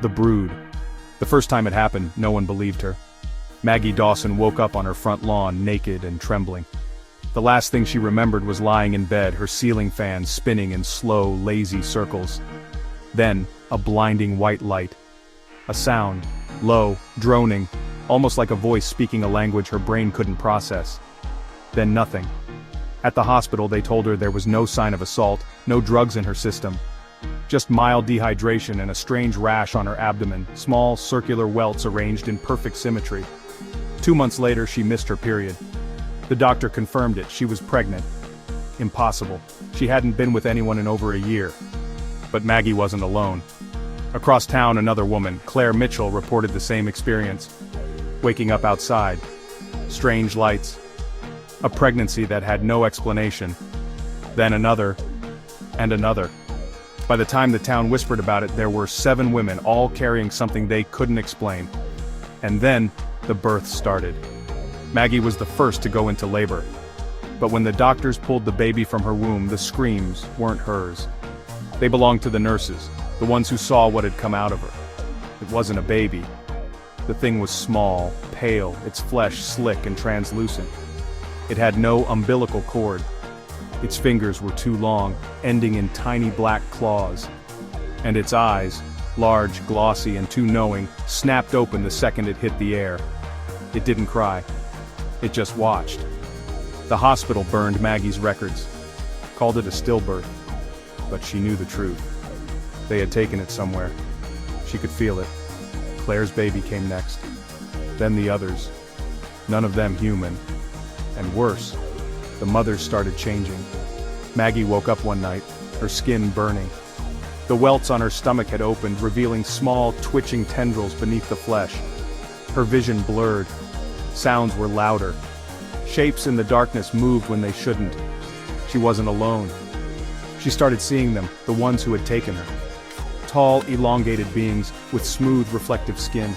The Brood. The first time it happened, no one believed her. Maggie Dawson woke up on her front lawn, naked and trembling. The last thing she remembered was lying in bed, her ceiling fan spinning in slow, lazy circles. Then, a blinding white light. A sound, low, droning, almost like a voice speaking a language her brain couldn't process. Then nothing. At the hospital they told her there was no sign of assault, no drugs in her system. Just mild dehydration and a strange rash on her abdomen, small circular welts arranged in perfect symmetry. 2 months later she missed her period. The doctor confirmed it, she was pregnant. Impossible. She hadn't been with anyone in over a year. But Maggie wasn't alone. Across town another woman, Claire Mitchell, reported the same experience. Waking up outside. Strange lights. A pregnancy that had no explanation. Then another. And another. By the time the town whispered about it, there were 7 women, all carrying something they couldn't explain. And then, the birth started. Maggie was the first to go into labor. But when the doctors pulled the baby from her womb, the screams weren't hers. They belonged to the nurses, the ones who saw what had come out of her. It wasn't a baby. The thing was small, pale, its flesh slick and translucent. It had no umbilical cord. Its fingers were too long, ending in tiny black claws. And its eyes, large, glossy, and too knowing, snapped open the second it hit the air. It didn't cry. It just watched. The hospital burned Maggie's records, called it a stillbirth. But she knew the truth. They had taken it somewhere. She could feel it. Claire's baby came next. Then the others. None of them human. And worse, the mothers started changing. Maggie woke up one night, her skin burning. The welts on her stomach had opened, revealing small, twitching tendrils beneath the flesh. Her vision blurred. Sounds were louder. Shapes in the darkness moved when they shouldn't. She wasn't alone. She started seeing them, the ones who had taken her. Tall, elongated beings with smooth, reflective skin.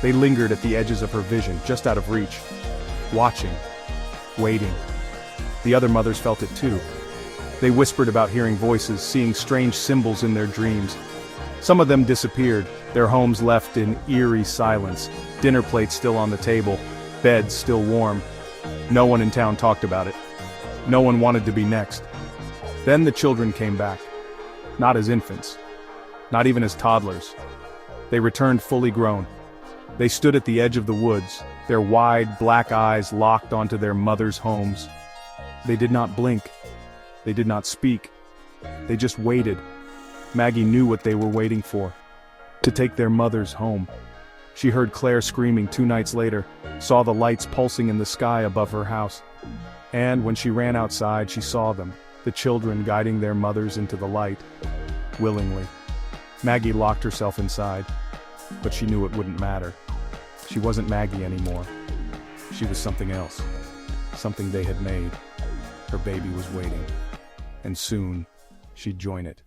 They lingered at the edges of her vision, just out of reach. Watching. Waiting. The other mothers felt it too. They whispered about hearing voices, seeing strange symbols in their dreams. Some of them disappeared, their homes left in eerie silence, dinner plates still on the table, beds still warm. No one in town talked about it. No one wanted to be next. Then the children came back. Not as infants. Not even as toddlers. They returned fully grown. They stood at the edge of the woods, their wide, black eyes locked onto their mothers' homes. They did not blink. They did not speak. They just waited. Maggie knew what they were waiting for. To take their mothers home. She heard Claire screaming 2 nights later, saw the lights pulsing in the sky above her house. And when she ran outside, she saw them, the children guiding their mothers into the light. Willingly. Maggie locked herself inside. But she knew it wouldn't matter. She wasn't Maggie anymore. She was something else. Something they had made. Her baby was waiting. And soon, she'd join it.